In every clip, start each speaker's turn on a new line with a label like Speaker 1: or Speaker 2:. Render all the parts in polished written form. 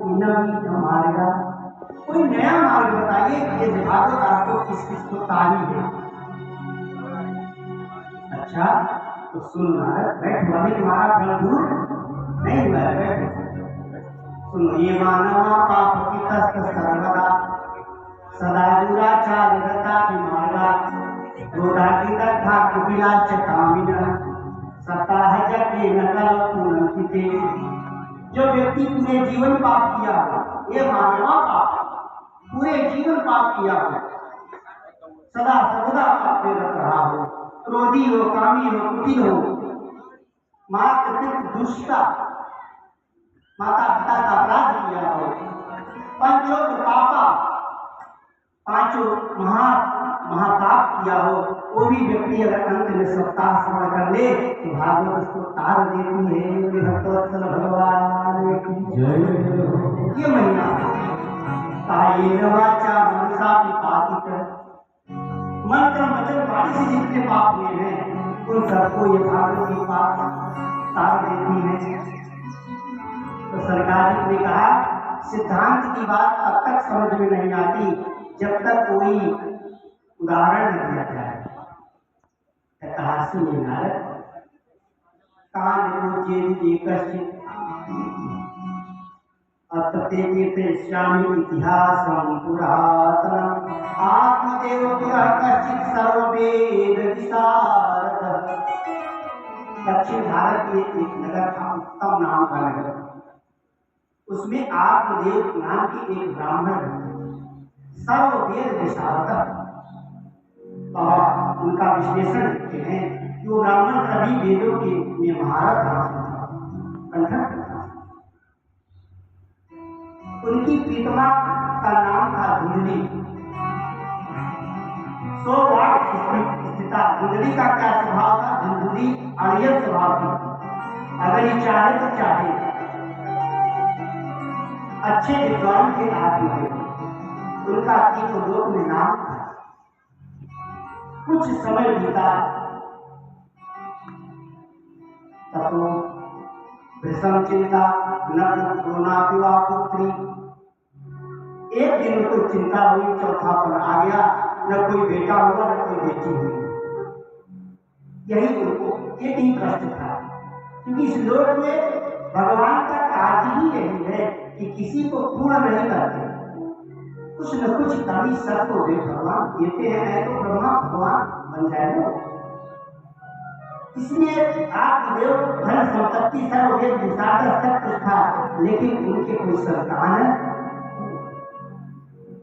Speaker 1: मार्ग, कोई नया मार्ग बताइए कि ये भागवत आपको किस किस को तारी है। अच्छा तो सुन नारद, बैठ, अभी तुम्हारा फल दूर नहीं हुआ है, बैठ सुनो। ये मानवा पाप की तस्त सर्वदा सदा दुराचार रता विमार्गा क्रोधाग्नि दग्धा कुटिलाश्च कामिनः सप्ताह जपे नकल पुनन्तिते। जो व्यक्ति पूरे जीवन पाप किया हो, ये मानवा पाप, पूरे जीवन पाप किया हो, सदा सर्वदा पाप में रत रहा हो, क्रोधी हो, कामी हो, कुटिल हो, मात्र पितृ दुष्टता, माता पिता का अपराध किया हो, पंचों पापा, पांचों महापाप किया हो, वो भी व्यक्ति अगर अंत में सप्ताह श्रवण कर ले तो भागवत उसको तार देती है। भक्तवत्सल भगवान की जय। ये महीना कायेन वाचा मनसा विपातित, मंत्र वचन वाणी से जितने पाप हुए हैं उन सबको ये भागवत की पाप तार देती है। तो सरकार ने कहा सिद्धांत की बात अब तक समझ में नहीं आती जब तक कोई उदाहरण न दिया जाए। कहा सुनिए नारद, कान को चेत कश्चित अत्येतेश्यामि इतिहासं पुरातनम् आत्मदेव पुरः कश्चित् सर्ववेद विशारदः। दक्षिण भारत में एक नगर था, उत्तम नाम का नगर, उसमें आत्मदेव नाम के एक ब्राह्मण सर्ववेद विशारद, और उनका विश्लेषण लिखते हैं कि वो ब्राह्मण सभी वेदों के में महारत कंठस्थ था। उनकी प्रीतमा का नाम था धुंधली। 100 वाट स्थिता धुंधली का क्या स्वभाव था? धुंधली अड़ियल स्वभाव की, अगर ये चाहे तो चाहे अच्छे विद्वान के आदमी थे। उनका तीनों लोक में नाम था। कुछ समय बीता, तपो भीषण चिंता न पुत्री। एक दिन को चिंता हुई, चौथापन आ गया, न कोई बेटा हुआ न कोई बेटी हुई। यही उनको एक ही कष्ट था, क्योंकि इस लोक में भगवान का कार्य ही यही है कि किसी को पूर्ण नहीं करते, कुछ न कुछ कभी सबको वे भगवान देते हैं, नहीं तो ब्रह्मा भगवान बन जाएगा। इसलिए आत्मदेव धन संपत्ति सर्ववेद विशारद सब कुछ था, लेकिन उनके कोई संतान।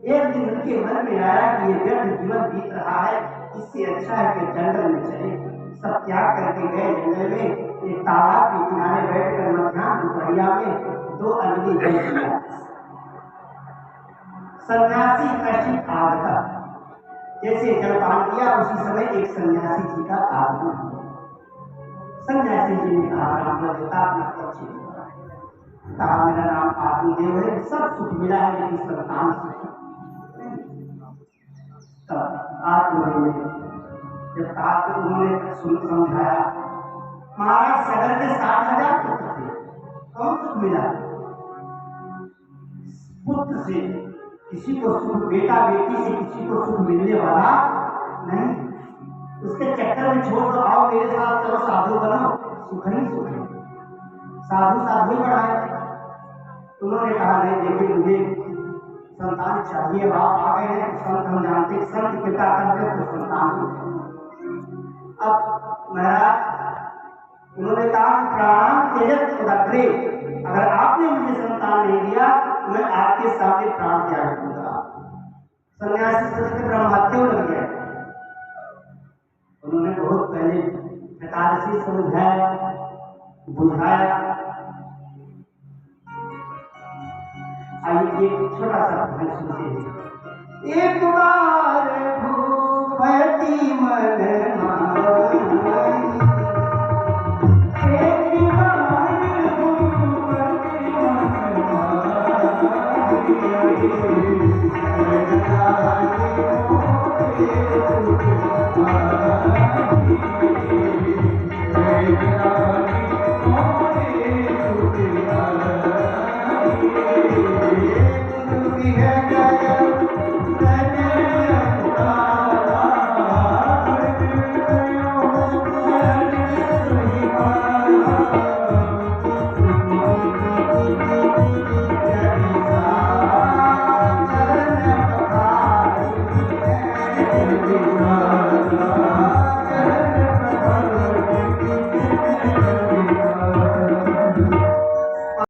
Speaker 1: एक दिन उनके मन में आया कि ये व्यर्थ जीवन बीत रहा है, इससे अच्छा है कि जंगल में चले। सब त्याग करके गए जंगल में, एक तालाब के किनारे बैठकर मध्याह्न दोपहरिया में 2 अग्नि जल किया। सन्यासी कश्चित आगता, जैसे जलपान किया उसी समय एक सन्यासी जी का आगमन हुआ। सन्यासी जी ने कहा ब्राह्मण देवता अपना परिचय दिया, कहा मेरा नाम आत्मदेव है, सब सुख मिला है लेकिन संतान सुख। तब आत्मदेव ने जब कहा तो उन्होंने समझाया, महाराज सगर के 60,000 पुत्र थे, कौन सुख मिला? पुत्र से किसी को सुख, बेटा बेटी से किसी को सुख मिलने वाला नहीं। उसके चक्कर में छोड़ दो, आओ मेरे साथ चलो साधु बनो, सुख ही सुख है, साधु साधु ही बढ़ाए। उन्होंने कहा नहीं, देखिए मुझे संतान चाहिए, बाप आ गए हैं, संत हम जानते, संत पिता करते तो संतान होते। अब महाराज उन्होंने कहा प्राण तेजस उदग्रे, अगर आपने मुझे संतान नहीं दिया मैं आपके सामने प्राण त्याग दूंगा। सन्यासी सोचते ब्रह्महत्या लग गया। उन्होंने बहुत पहले एकादशी समझाया, बुझाया। आइए एक छोटा सा भजन सुनते हैं। एक बार भूपति मन माई, स्तुति है जय